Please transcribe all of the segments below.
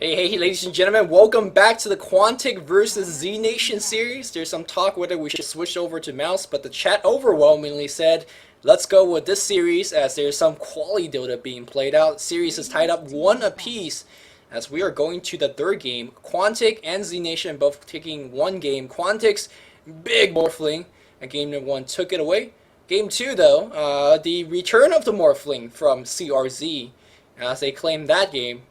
Hey, ladies and gentlemen, welcome back to the Quantic versus zNation series. There's some talk whether we should switch over to mouse, but the chat overwhelmingly said, let's go with this series as there's some quality Dota being played out. Series is tied up 1 apiece as we are going to the third game. Quantic and zNation both taking one game. Quantic's big Morphling at game number 1 took it away. Game 2 though, the return of the Morphling from CRZ as they claim that game.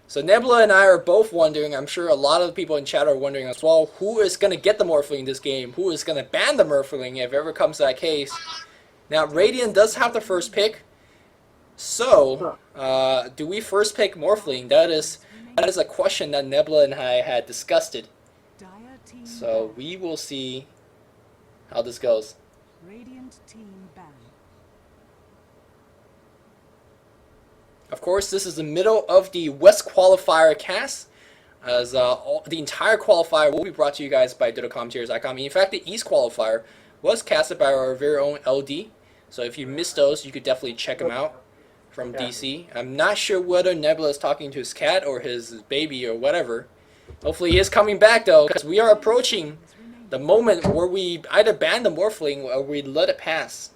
So Nebula and I are both wondering, I'm sure a lot of the people in chat are wondering as well, who is going to get the Morphling in this game? Who is going to ban the Morphling if it ever comes to that case? Now, Radiant does have the first pick. So, do we first pick Morphling? That is a question that Nebula and I had discussed it. So, we will see how this goes. Radiant team ban. Of course, this is the middle of the West Qualifier cast, as the entire qualifier will be brought to you guys by DotaCommentaries.com. In fact, the East Qualifier was casted by our very own LD, so if you missed those, you could definitely check them out from DC. I'm not sure whether Nebula is talking to his cat or his baby or whatever. Hopefully he is coming back though, because we are approaching the moment where we either ban the Morphling or we let it pass.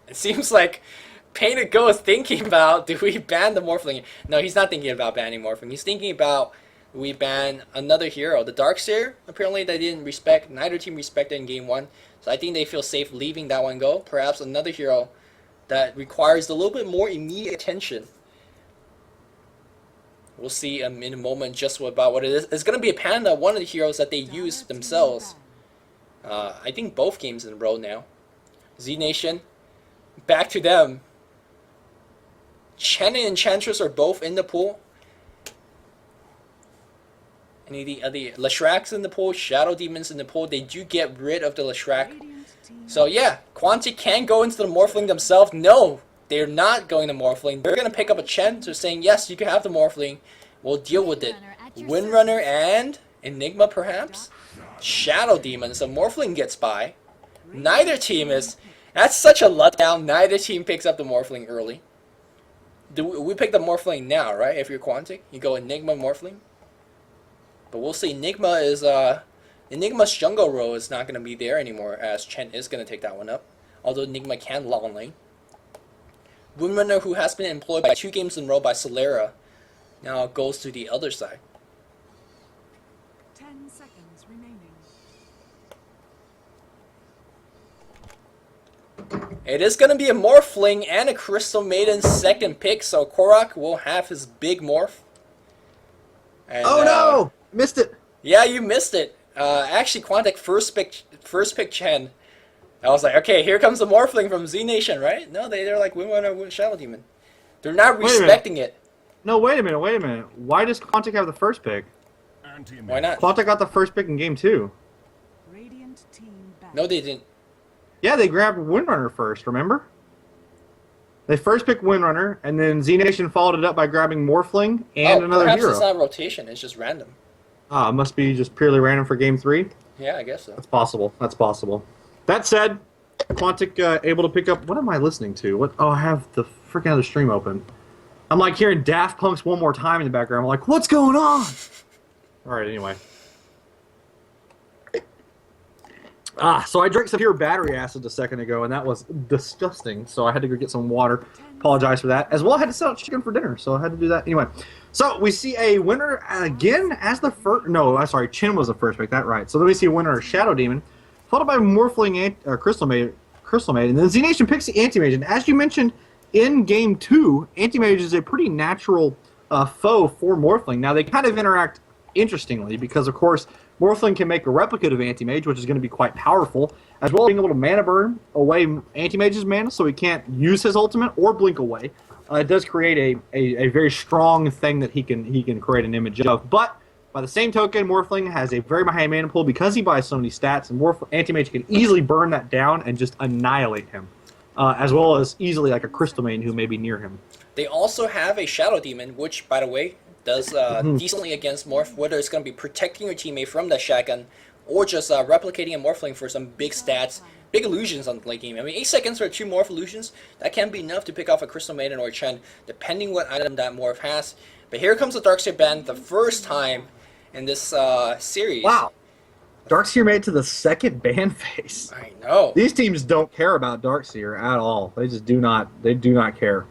It seems like Painted Go is thinking about, do we ban the Morphling? No, he's not thinking about banning Morphling. He's thinking about, we ban another hero. The Darkseer, apparently they didn't respect, neither team respected in game 1. So I think they feel safe leaving that one go. Perhaps another hero that requires a little bit more immediate attention. We'll see in a moment just about what it is. It's going to be a Panda, one of the heroes that they use themselves. I think both games in a row now. zNation. Back to them. Chen and Enchantress are both in the pool. Any of the Leshracs in the pool, Shadow Demons in the pool. They do get rid of the Leshrac. So yeah, Quantic can go into the Morphling themselves. No, they're not going to Morphling. They're going to pick up a Chen. So saying, yes, you can have the Morphling. We'll deal with it. Windrunner and Enigma perhaps. Shadow Demons. So Morphling gets by. Neither team is... That's such a letdown. Neither team picks up the Morphling early. We pick the Morphling now, right? If you're Quantic, you go Enigma Morphling. But we'll see. Enigma is Enigma's jungle role is not going to be there anymore, as Chen is going to take that one up. Although Enigma can long lane. Windrunner, who has been employed by 2 games in a row by Solera, now goes to the other side. 10 seconds remaining. It is going to be a Morphling and a Crystal Maiden second pick, so Korok will have his big morph. And, oh no! Missed it! Yeah, you missed it. Actually, Quantic first pick Chen. I was like, okay, here comes the Morphling from zNation, right? No, they're like Windrunner, Shadow Demon. They're not respecting it. No, wait a minute. Why does Quantic have the first pick? Why not? Quantic got the first pick in game 2. Radiant team back. No, they didn't. Yeah, they grabbed Windrunner first, remember? They first picked Windrunner, and then zNation followed it up by grabbing Morphling and another perhaps hero. It's not rotation, it's just random. Ah, it must be just purely random for game 3? Yeah, I guess so. That's possible. That said, Quantic able to pick up... What am I listening to? What? Oh, I have the freaking other stream open. I'm like hearing Daft Punk's One More Time in the background. I'm like, what's going on? Alright, anyway. So I drank some pure battery acid a second ago, and that was disgusting. So I had to go get some water. Apologize for that. As well, I had to set out chicken for dinner, so I had to do that. Anyway, so we see a winner again as the first... No, I'm sorry, Chen was the first pick. That's right. So then we see a winner, Shadow Demon, followed by Morphling and Crystal Maid, and then zNation picks the Anti-Mage. And as you mentioned in Game 2, Anti-Mage is a pretty natural foe for Morphling. Now, they kind of interact interestingly because, of course, Morphling can make a replicate of Anti-Mage, which is going to be quite powerful, as well as being able to mana burn away Anti-Mage's mana so he can't use his ultimate or blink away. It does create a very strong thing that he can create an image of. But by the same token, Morphling has a very high mana pool because he buys so many stats, and Anti-Mage can easily burn that down and just annihilate him, as well as easily like a Crystal Maiden who may be near him. They also have a Shadow Demon, which, by the way, does decently against Morph, whether it's going to be protecting your teammate from the shotgun or just replicating a Morphling for some big stats big illusions on the late game. I mean, 8 seconds for 2 morph illusions, that can be enough to pick off a Crystal Maiden or a Chen, depending what item that morph has. But here comes the Darkseer ban, the first time in this series. Wow. Darkseer made it to the second ban phase. I know. These teams don't care about Darkseer at all. They just do not. They do not care.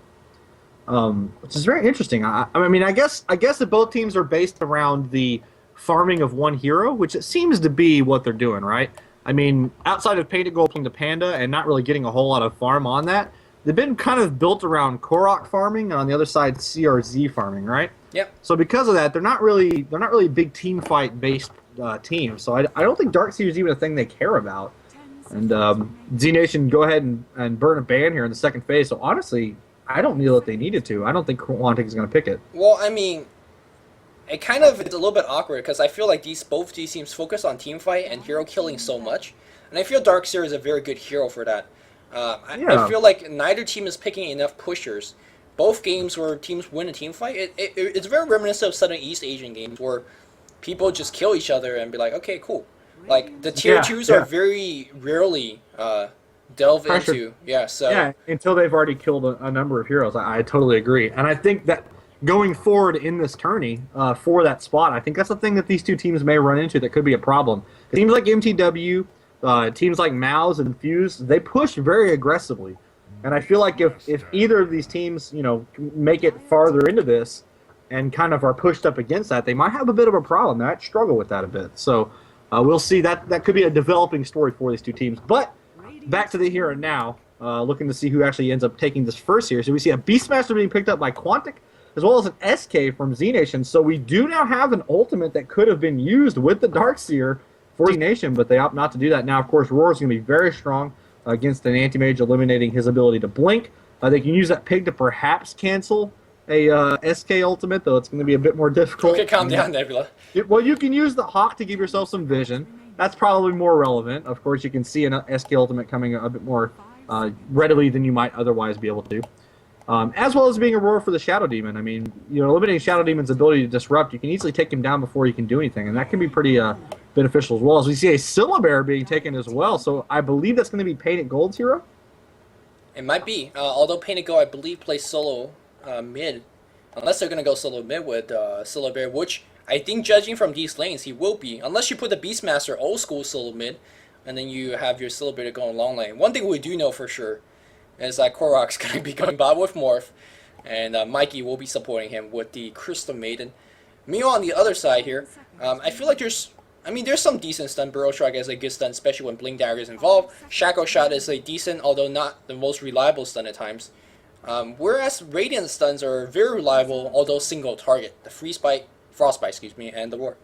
Which is very interesting. I mean, I guess that both teams are based around the farming of one hero, which it seems to be what they're doing, right? I mean, outside of Painted Gold playing the Panda and not really getting a whole lot of farm on that, they've been kind of built around Korok farming, and on the other side, CRZ farming, right? Yep. So because of that, they're not really big team fight based teams. So I don't think Darkseer is even a thing they care about. And zNation go ahead and burn a ban here in the second phase. So honestly, I don't feel that they needed to. I don't think Quantic is going to pick it. Well, I mean, it kind of is a little bit awkward because I feel like both these teams focus on team fight and hero killing so much, and I feel Darkseer is a very good hero for that. I feel like neither team is picking enough pushers. Both games where teams win a team fight, it's very reminiscent of Southern East Asian games where people just kill each other and be like, okay, cool. Like the tier 2s are very rarely delve into. Yeah, until they've already killed a number of heroes. I totally agree, and I think that going forward in this tourney for that spot, I think that's the thing that these two teams may run into that could be a problem. Teams like MTW, teams like Mouse and Fuse, they push very aggressively, and I feel like if either of these teams, make it farther into this and kind of are pushed up against that, they might have a bit of a problem. They might struggle with that a bit. So we'll see. That could be a developing story for these two teams. But back to the here and now, looking to see who actually ends up taking this first here. So we see a Beastmaster being picked up by Quantic, as well as an SK from zNation. So we do now have an ultimate that could have been used with the Darkseer for zNation, but they opt not to do that. Now, of course, Roar is going to be very strong against an Anti-Mage, eliminating his ability to blink. They can use that pig to perhaps cancel a SK ultimate, though it's going to be a bit more difficult. Okay, calm down, Nebula. Well, you can use the Hawk to give yourself some vision. That's probably more relevant. Of course, you can see an SK ultimate coming a bit more readily than you might otherwise be able to. As well as being a Roar for the Shadow Demon. I mean, eliminating Shadow Demon's ability to disrupt, you can easily take him down before you can do anything, and that can be pretty beneficial as well. As we see a Syllabear being taken as well, so I believe that's going to be Painted Gold's hero? It might be, although Painted Gold, I believe, plays solo mid, unless they're going to go solo mid with Syllabear, which I think, judging from these lanes, he will be, unless you put the Beastmaster old school solo mid, and then you have your Syllabear going long lane. One thing we do know for sure is that Korok's going to be going bot with Morph, and Mikey will be supporting him with the Crystal Maiden. Meanwhile, on the other side here, I feel like there's some decent stun. Burrow Shrug is a good stun, especially when Blink Dagger is involved. Shackle Shot is a decent, although not the most reliable stun at times. Whereas Radiant stuns are very reliable, although single target. The Frostbite, and the Roar.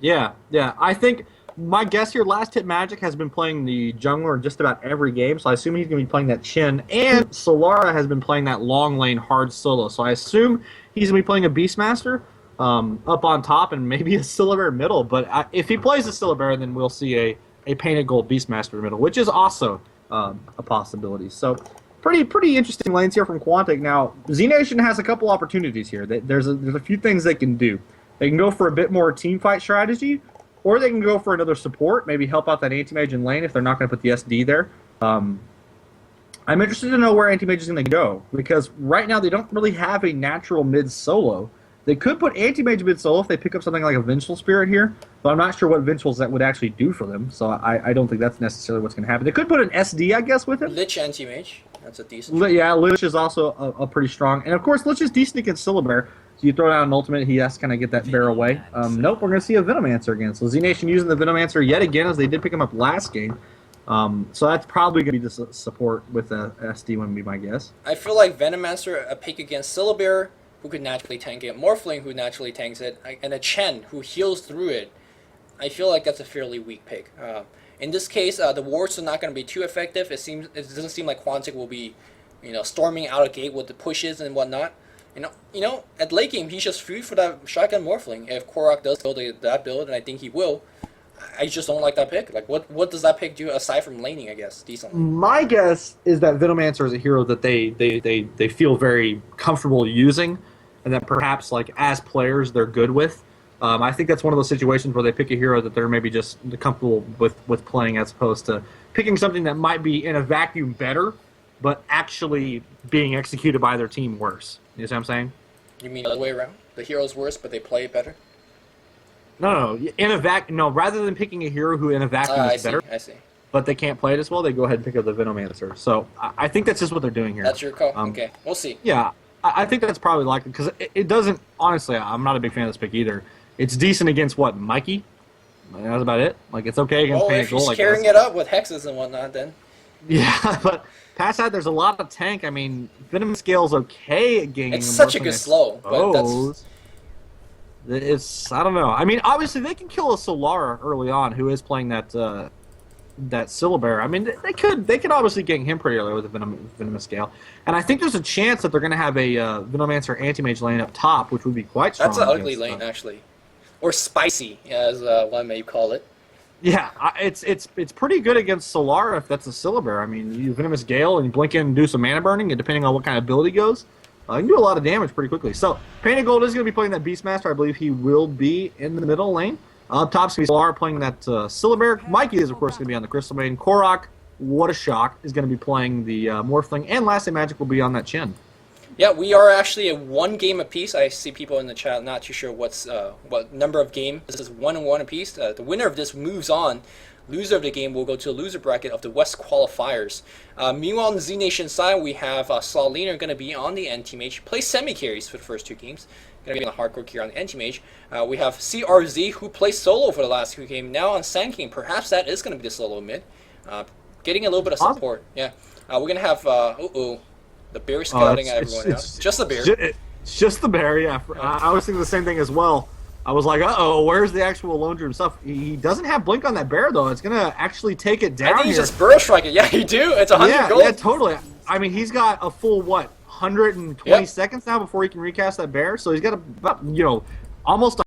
Yeah. I think my guess here, Last Hit Magic has been playing the jungler in just about every game, so I assume he's going to be playing that Chin. And Solara has been playing that long lane hard solo, so I assume he's going to be playing a Beastmaster up on top and maybe a Syllabear middle. But if he plays a Syllabear, then we'll see a Painted Gold Beastmaster middle, which is also a possibility. So pretty interesting lanes here from Quantic. Now, zNation has a couple opportunities here. There's a few things they can do. They can go for a bit more team fight strategy, or they can go for another support, maybe help out that Anti-Mage in lane if they're not going to put the SD there. I'm interested to know where Anti-Mage is going to go, because right now they don't really have a natural mid-solo. They could put Anti-Mage mid-solo if they pick up something like a Vengeful Spirit here, but I'm not sure what Vengeful's that would actually do for them, so I don't think that's necessarily what's going to happen. They could put an SD, I guess, with him. Lich Anti-Mage. That's a decent. Yeah, Lich is also a pretty strong. And of course, Lich is decent against Syllabear. So you throw down an ultimate, he has to kind of get that bear away. Nope, we're going to see a Venomancer again. So zNation using the Venomancer yet again, as they did pick him up last game. So that's probably going to be the support with the SD one, would be my guess. I feel like Venomancer, a pick against Syllabear, who could naturally tank it, Morphling, who naturally tanks it, and a Chen, who heals through it. I feel like that's a fairly weak pick. In this case, the wards are not going to be too effective. It doesn't seem like Quantic will be, storming out of gate with the pushes and whatnot. At late game, he's just free for that shotgun Morphling. If Korok does build that build, and I think he will, I just don't like that pick. Like, what does that pick do aside from laning, I guess, decently? My guess is that Venomancer is a hero that they feel very comfortable using, and that perhaps, like, as players, they're good with. I think that's one of those situations where they pick a hero that they're maybe just comfortable with playing, as opposed to picking something that might be in a vacuum better, but actually being executed by their team worse. You see what I'm saying? You mean the other way around? The hero's worse, but they play it better? No, in a no. Rather than picking a hero who in a vacuum is better, I see. but they can't play it as well, they go ahead and pick up the Venomancer. So I think that's just what they're doing here. That's your call? Okay, we'll see. Yeah, I think that's probably likely, because it doesn't, honestly, I'm not a big fan of this pick either. It's decent against, what, Mikey? That's about it. Like, it's okay against if Panic he's Gold. carrying it up with hexes and whatnot, then. Yeah, but past that, there's a lot of tank. I mean, Venom Scale's okay at gaining. It's such a good slow, but that's... It's, I don't know. I mean, obviously, they can kill a Solara early on, who is playing that Syllabear. I mean, they could obviously gang him pretty early with the Venomous Scale. And I think there's a chance that they're going to have a Venomancer Anti-Mage lane up top, which would be quite strong. That's an ugly lane, actually. Or spicy, as one may call it. Yeah, it's pretty good against Solara if that's a Syllabear. I mean, you Venomous Gale and you blink in and do some mana burning, and depending on what kind of ability goes, you can do a lot of damage pretty quickly. So, Painted Gold is going to be playing that Beastmaster. I believe he will be in the middle lane. Up top's going to be Solara playing that Syllabear. Mikey is, of course, going to be on the Crystal Maiden. Korok, what a shock, is going to be playing the Morphling. And Last Magic will be on that Chin. Yeah, we are actually at 1 game apiece. I see people in the chat not too sure what number of game. This is 1-1 apiece. The winner of this moves on. Loser of the game will go to the loser bracket of the West Qualifiers. Meanwhile, on the zNation side, we have Solina going to be on the Anti-Mage. Play semi-carries for the first 2 games. Going to be on the hardcore gear on the Anti-Mage. We have CRZ, who plays solo for the last 2 games. Now on Sand King, perhaps that is going to be the solo mid. Getting a little bit of support. Yeah. We're going to have... the bear scouting at everyone else. Just the bear. It's just the bear, yeah. I was thinking the same thing as well. I was like, uh-oh, where's the actual Lone Druid stuff? He doesn't have Blink on that bear, though. It's going to actually take it down. I think he's just Burrow Strike it. Yeah, you do. It's 100 gold. Yeah, totally. I mean, he's got a full, 120 seconds now before he can recast that bear. So he's got about, almost